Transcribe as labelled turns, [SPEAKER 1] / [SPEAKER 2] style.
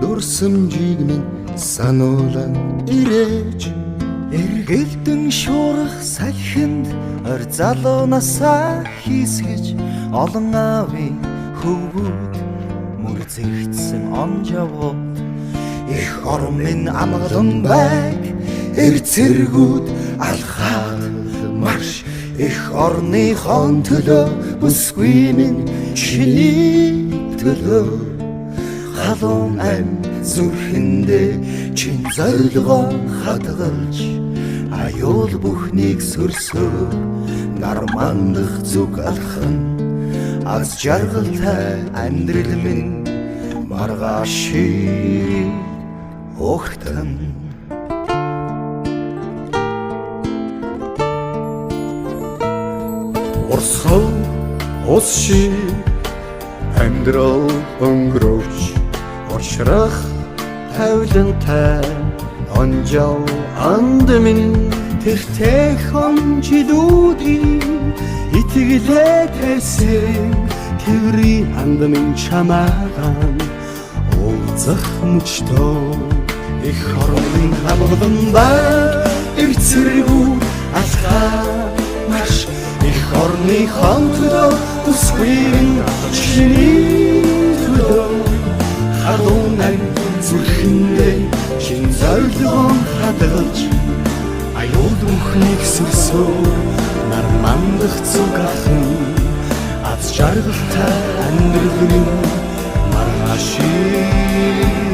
[SPEAKER 1] дурсамжийг минь сануулан ирээж
[SPEAKER 2] эргэлдэн шуурах салхинд ор залуунасаа хийсгэж олон аавын хөвгүүд мөр зэрэгцсэн онжавууд
[SPEAKER 1] их орон минь амгалан байг эрцэргүүд алхаад марш их орныхон төлөө бүсгүй минь чиний төлөө халуун ам зүрхэндээ чин зорилгоо хадгалж аюул бүхнийг сөрсөө нар мандах зүг алхан аз жаргалтай амьдрал минь маргааши огтан
[SPEAKER 3] Орсоо ус шиг амьдрал өнгөрөөч оршрах тавилантай онжоо анд минь
[SPEAKER 2] тэртэйхэн жилүүдийн итгэлээ тэсэн тэрийн анд минь чамаагаан уулзах мөчтөө их орны хамгаалан байг эрцэргүүд алхаа маш их орны хонтодоо бүсгүй чиний төлөө халуун ам зүрхэндээ чин зорилгоо хадгалж аюул бүхнийг сөрсөө нар мандах зүг алхан аз жаргалтай амьдрал минь маргааши